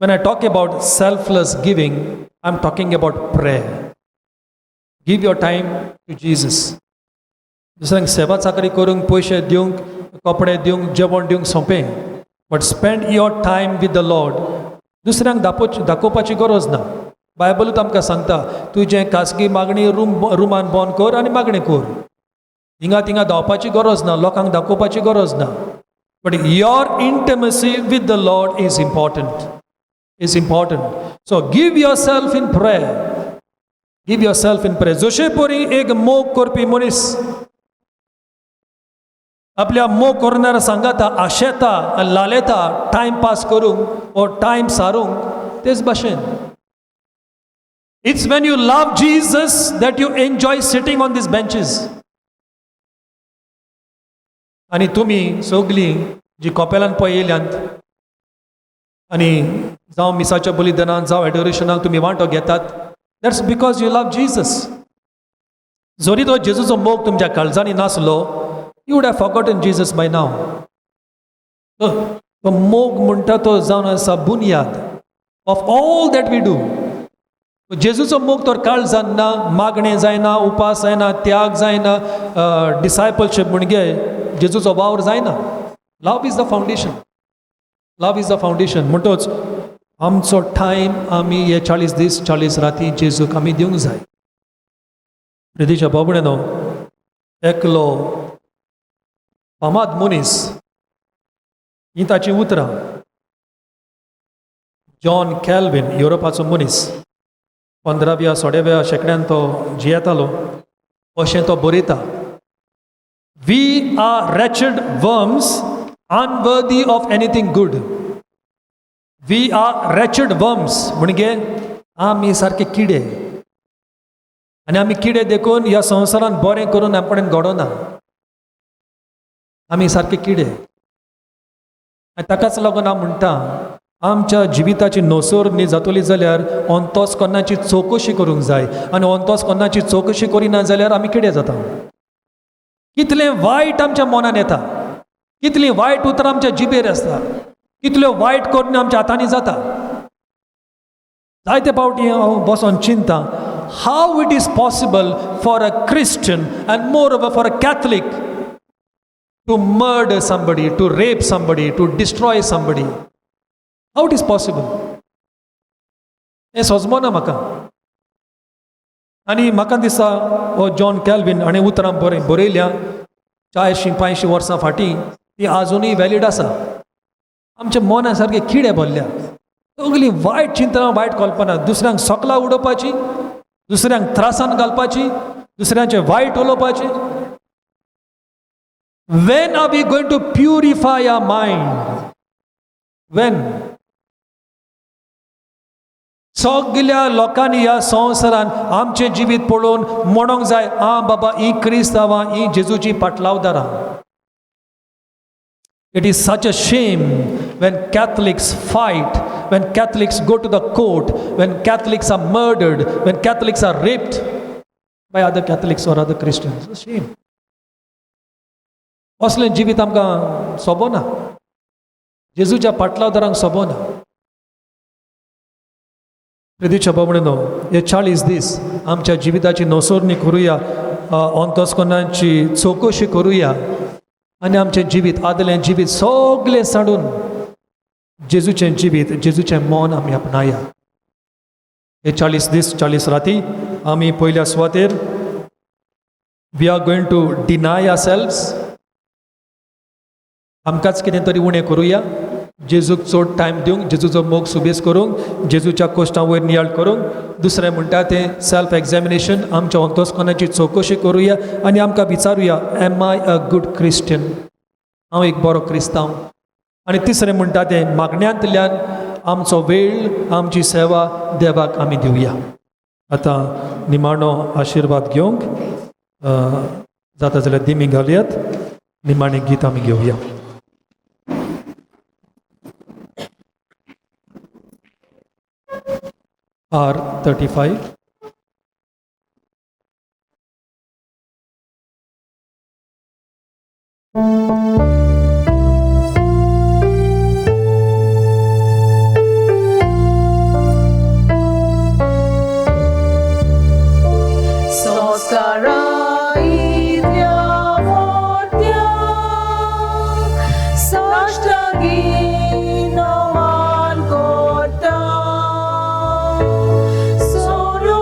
When I talk about selfless giving, I'm talking about prayer. Give your time to Jesus. दुसऱ्यांक सेवा चाकरी करूंक पयशे दिवंक कपडे दिवंक जेवण दिवंक सोंपें but spend your time with the Lord. दुसऱ्यांक दाखोवपाची गरज ना. बायबलूच आमकां सांगता तुजें खासगी मागणी रुमान बंद कर आनी मागणी कर. थिंगा धांवपाची गरज ना लोकांक दाखोवपाची गरज ना. But your intimacy with the Lord is important. So give your self in prayer. जशे परी एक मोग करपी मनीस आपल्या मोग करणाऱ्या सांगाता आशेता लालेता टायम पास करूंक ओ टायम सारूंक तेच भाशेन it's when you love Jesus that you enjoy sitting on this benches. आनी तुमी सगलीं जी कॉपेलान पळय येयल्यांत आनी जावं मिसाच्या बलिदानांत जावं एडोरेशनाक तुमी वांटो घेतात that's because you love Jesus. जरी तो जेजूचो मोग तुमच्या काळजांनी नासलो you would have forgotten Jesus by now. तो मोग म्हणटा तो जावन आसा बुनयाद. Of all that we do. जेजूचो मोग तर काळ जायना, मागणें जायना, उपास जायना, त्याग जायना, डिसायपलशीप म्हणजे जेजूचो वावर जायना. Love is the foundation. Love is the foundation. म्हणटच आमचो टायम आमी हे 40 दीस 40 राती जेजूक आमी दिवंक जाय. प्रितीच्या बाबड्यानो, एकलो फामाद मनीस ही ताची उतरां, जॉन कॅल्विन, युरोपाचो मनीस, 15व्या-16व्या शेंकड्यान तो जियेतालो. अशें तो बरयता, we are wretched worms unworthy of anything good. We are wretched worms म्हणजे आमी सारके किडे, आनी आमी किडे देखून ह्या संवसारान बरें करून आपणें घडोना. आमी सारके किडे. आनी ताकाच लागून हांव म्हणटा, आमच्या जिविताची नोसोर न्ही जातली जाल्यार अंतोस कोन्नाची चवकशी करूंक जाय. आनी अंतोस कोन्नाची चवकशी करिना जाल्यार आमी कितें जाता. कितलें वायट आमच्या मनान येता, कितलीं वायट उतरां आमच्या जिबेर आसता, कितल्यो वायट करून आमच्या हातांनी जाता. जायते फावटी हांव बसोन चिंता, how it is possible for a Christian and moreover for a Catholic to murder somebody, to rape somebody, to destroy somebody. How it is possible? हें सोजमोना म्हाका. आनी म्हाका दिसता हो जॉन कॅल्विन हाणें उतरां बरयल्या 40-50 वर्सां फाटीं, ती आजुनूय वॅलीड आसा. आमच्या मना सारके किडे भरल्या, सगलीं वायट चिंतनां, वायट कल्पना, दुसऱ्यांक सोकला उडोवपाची, दुसऱ्यांक त्रासान घालपाची, दुसऱ्यांचे वायट उलोवपाची. When are we going to purify our mind? When? सगल्या लोकांनी ह्या संवसारान आमचें जिवीत पळोवन म्हणोंक जाय, आं बाबा, ही क्रिस्तांवां, ही जेजूची पाटलावदारां. It is such a shame when Catholics fight, when Catholics go to the court, when Catholics are murdered, when Catholics are raped by other Catholics or other Christians. It's a shame. असलें जिवीत आमकां सोबना, जेजूच्या पाटलावदारांक सोबना. प्रितीच्या बाबड्यानो, हे 40 दीस आमच्या जिविताची नोसोरणी करुया, अंतस्करणाची चवकशी करुया, आनी आमचें जिवीत, आदलें जिवीत सगळें साडून जेजूचें जिवीत, जेजूचें मन आमी आपणाया. हे 40 दीस 40 राती आमी पयल्या सुवातेर we are going to deny ourselves. आमकांच कितें तरी उणें करुया, जेजूक चड टायम दिवंक, जेजूचो मोग सुबेज करूंक, जेजूच्या कोश्टां वयर नियाळ करूंक. दुसरें म्हणटा तें सेल्फ एक्झामिनेशन, आमच्या अंतस्करणाची चवकशी करुया आनी आमकां विचारुया, am I a good Christian, हांव एक बरो क्रिस्तांव. आनी तिसरें म्हणटा तें मागण्यांतल्यान आमचो वेळ, आमची सेवा देवाक आमी दिवया. आतां निमाणो आशिर्वाद घेवंक जाता जाल्यार दिमी घालयात. निमाणें गीत आमी घेवया. R35. Solo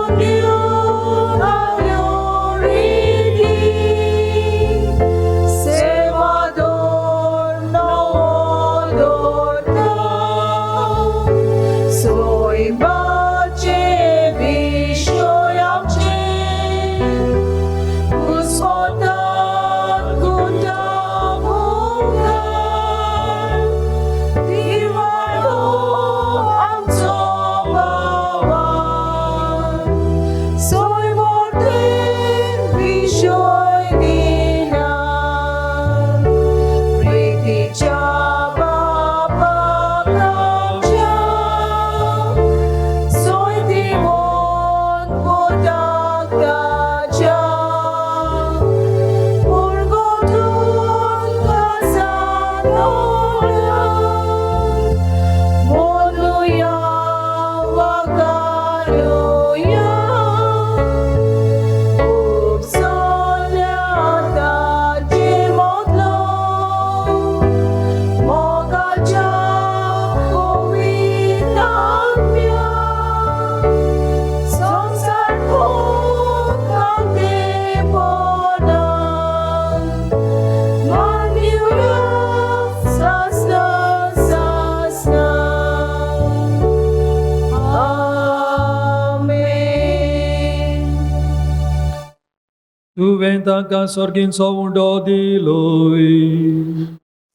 तुवें तांकां सोर्गींचो उंडो दिलोय.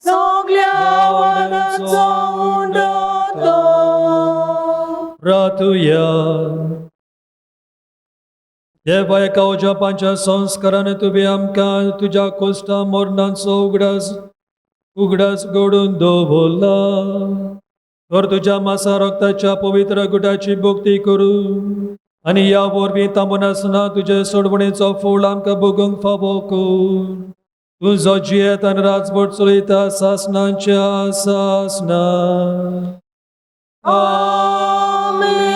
सगल्या वनांचो उंडो तो. प्रार्थुया. देवा एका ओजापांच्या संस्कारान तुवें आमकां तुज्या कोश्टा मोरणांचो उगडास घडोवन दवरला. तर तुज्या मासा रक्ताच्या पवित्र गुटाची भोक्ती करूं आनी ह्या वरवीं थांबून आसतना तुजे सोडवणेचो फळ आमकां भोगूंक फावो कर. तुजो जियेत आनी राजवट चलयता सासणांच्या सासणा. आमेन.